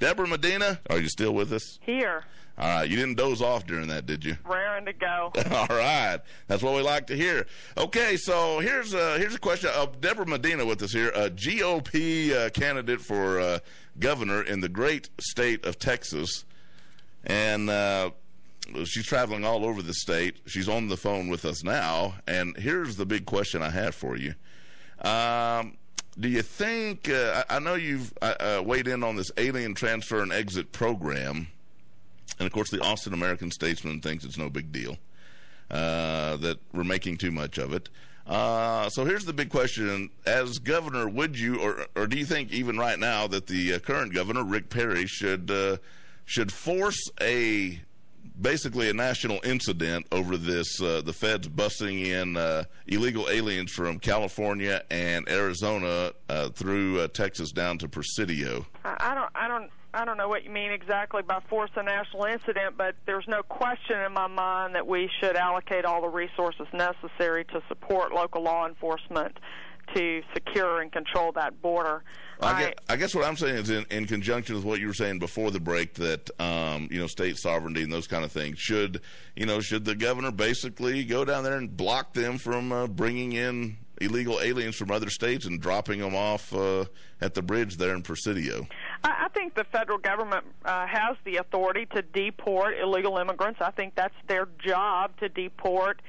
Debra Medina, are you still with us? Here. All right. You didn't doze off during that, did you? Raring to go. All right. That's what we like to hear. Okay, so here's a question. Debra Medina with us here, a GOP candidate for governor in the great state of Texas. And she's traveling all over the state. She's on the phone with us now. And here's the big question I have for you. Do you think, I know you've weighed in on this alien transfer and exit program. And, of course, the Austin American-Statesman thinks it's no big deal, that we're making too much of it. So here's the big question. As governor, would you, or do you think even right now that the current governor, Rick Perry, should force basically a national incident over this, the feds busing in illegal aliens from California and Arizona through Texas down to Presidio? I don't know what you mean exactly by force a national incident, but there's no question in my mind that we should allocate all the resources necessary to support local law enforcement to secure and control that border. I guess what I'm saying is in conjunction with what you were saying before the break that, state sovereignty and those kind of things, should the governor basically go down there and block them from bringing in illegal aliens from other states and dropping them off at the bridge there in Presidio? I think the federal government has the authority to deport illegal immigrants. I think that's their job, to deport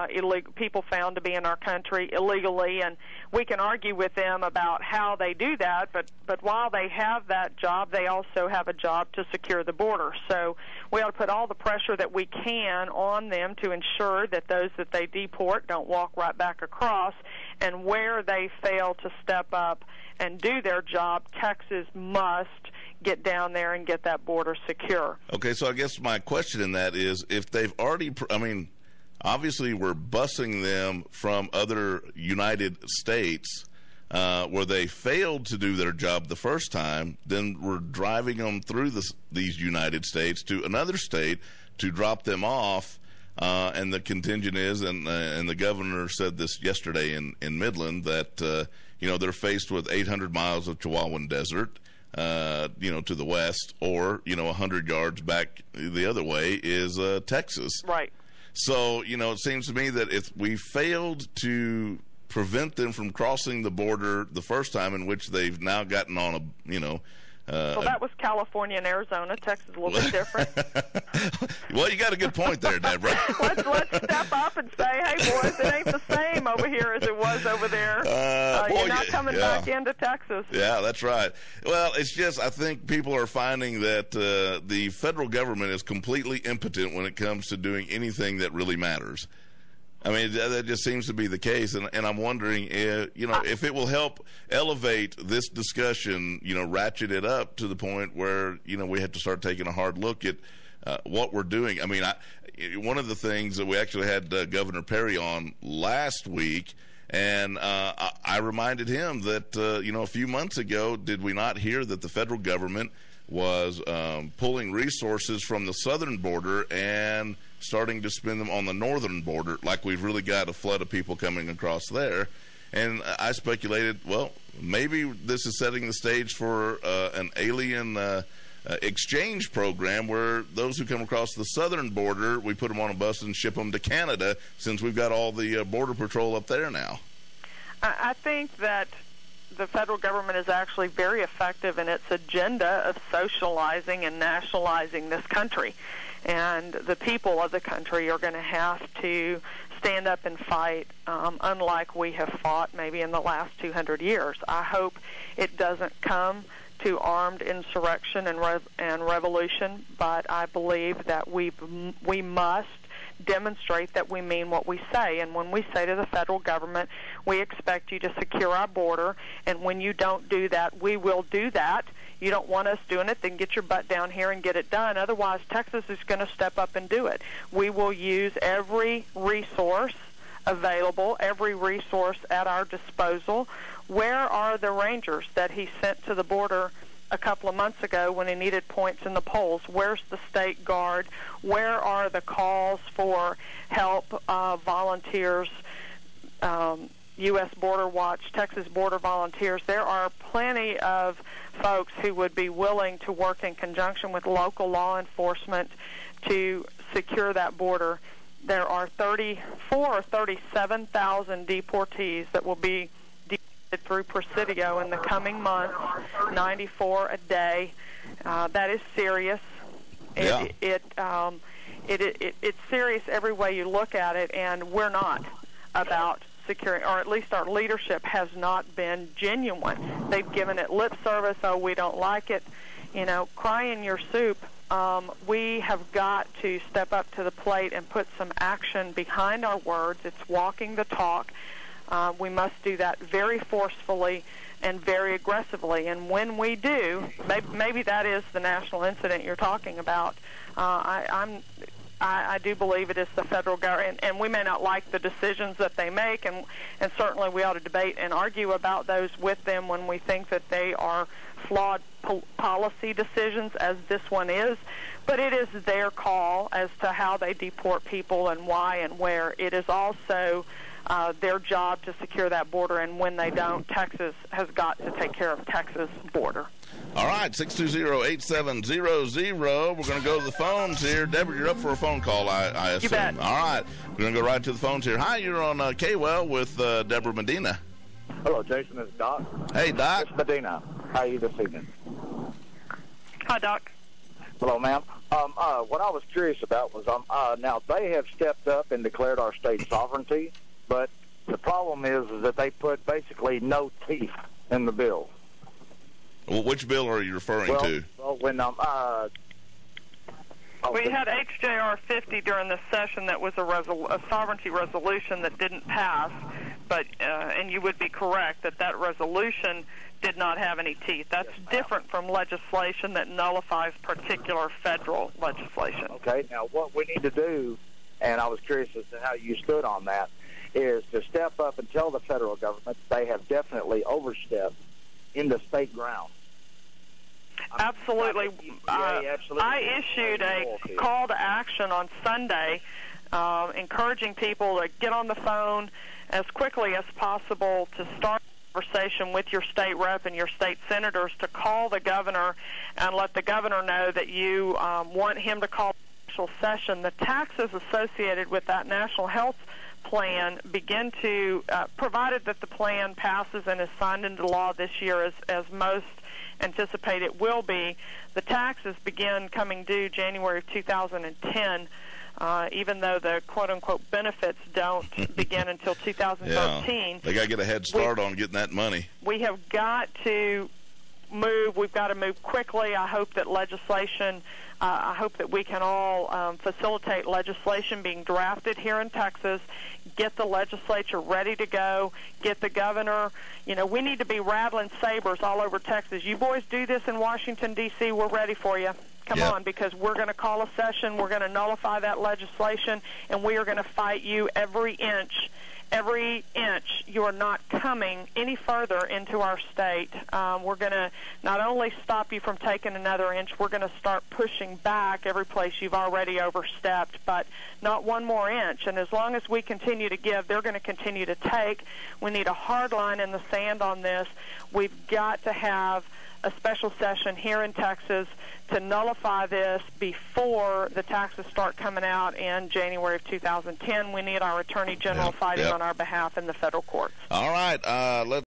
illegal people found to be in our country illegally, and we can argue with them about how they do that, but while they have that job, they also have a job to secure the border. So we ought to put all the pressure that we can on them to ensure that those that they deport don't walk right back across, and where they fail to step up and do their job, Texas must get down there and get that border secure. Okay, so I guess my question in that is, if they've already, obviously we're busing them from other United States where they failed to do their job the first time, then we're driving them through these United States to another state to drop them off. And the contingent is, and the governor said this yesterday in Midland, that, they're faced with 800 miles of Chihuahuan desert, to the west, or, 100 yards back the other way is Texas. Right. So, it seems to me that if we failed to prevent them from crossing the border the first time, in which they've now gotten on well, that was California and Arizona. Texas is a little bit different. Well, you got a good point there, Debra. let's step up and say, hey, boys, it ain't the same over here as it was over there. You're not coming back into Texas. Yeah, that's right. Well, it's just, I think people are finding that the federal government is completely impotent when it comes to doing anything that really matters. I mean, that just seems to be the case, and I'm wondering, if it will help elevate this discussion, ratchet it up to the point where, we have to start taking a hard look at what we're doing. I mean, one of the things that we actually had Governor Perry on last week, and I reminded him that, a few months ago, did we not hear that the federal government was pulling resources from the southern border and starting to spend them on the northern border, like we've really got a flood of people coming across there. And I speculated, well, maybe this is setting the stage for an alien exchange program where those who come across the southern border, we put them on a bus and ship them to Canada, since we've got all the border patrol up there now. I think that the federal government is actually very effective in its agenda of socializing and nationalizing this country. And the people of the country are going to have to stand up and fight, unlike we have fought maybe in the last 200 years. I hope it doesn't come to armed insurrection and revolution, but I believe that we must demonstrate that we mean what we say. And when we say to the federal government, we expect you to secure our border, and when you don't do that, we will do that. You don't want us doing it, then get your butt down here and get it done. Otherwise, Texas is going to step up and do it. We will use every resource available, every resource at our disposal. Where are the rangers that he sent to the border a couple of months ago when he needed points in the polls? Where's the state guard? Where are the calls for help, volunteers, U.S. Border Watch, Texas Border Volunteers. There are plenty of folks who would be willing to work in conjunction with local law enforcement to secure that border. There are 34 or 37,000 deportees that will be deported through Presidio in the coming months, 94 a day. That is serious. Yeah. It's serious every way you look at it, and we're not about securing, or at least our leadership has not been genuine. They've given it lip service. Oh, we don't like it. Cry in your soup. We have got to step up to the plate and put some action behind our words. It's walking the talk. We must do that very forcefully and very aggressively. And when we do, maybe that is the national incident you're talking about. I do believe it is the federal government, and we may not like the decisions that they make, and certainly we ought to debate and argue about those with them when we think that they are flawed policy decisions, as this one is. But it is their call as to how they deport people and why and where. It is also their job to secure that border, and when they don't, Texas has got to take care of Texas' border. All right, 620-8700. We're going to go to the phones here. Deborah, you're up for a phone call, I assume. You bet. All right, we're going to go right to the phones here. Hi, you're on K-Well with Debra Medina. Hello, Jason. This is Doc. Hey, Doc. It's Medina. How are you this evening? Hi, Doc. Hello, ma'am. What I was curious about was, now they have stepped up and declared our state sovereignty, but the problem is that they put basically no teeth in the bill. Well, which bill are you referring to? Well, when we had HJR 50 during this session that was a sovereignty resolution that didn't pass, but and you would be correct that resolution did not have any teeth. That's different from legislation that nullifies particular federal legislation. Okay, now what we need to do, and I was curious as to how you stood on that, is to step up and tell the federal government they have definitely overstepped into state ground. Absolutely. I issued a call to action on Sunday encouraging people to get on the phone as quickly as possible to start a conversation with your state rep and your state senators to call the governor and let the governor know that you want him to call a special session. The taxes associated with that national health plan begin to, provided that the plan passes and is signed into law this year as most anticipate it will be, the taxes begin coming due January of 2010, even though the quote-unquote benefits don't begin until 2013. Yeah, they got to get a head start on getting that money. We have got to move. We've got to move quickly. I hope that I hope that we can all facilitate legislation being drafted here in Texas, get the legislature ready to go, get the governor. We need to be rattling sabers all over Texas. You boys do this in Washington, D.C., we're ready for you. Come on, because we're going to call a session, we're going to nullify that legislation, and we are going to fight you every inch. Every inch. You are not coming any further into our state. We're going to not only stop you from taking another inch, we're going to start pushing back every place you've already overstepped, but not one more inch. And as long as we continue to give, they're going to continue to take. We need a hard line in the sand on this. We've got to have a special session here in Texas to nullify this before the taxes start coming out in January of 2010. We need our Attorney General fighting on our behalf in the federal courts. All right. Let's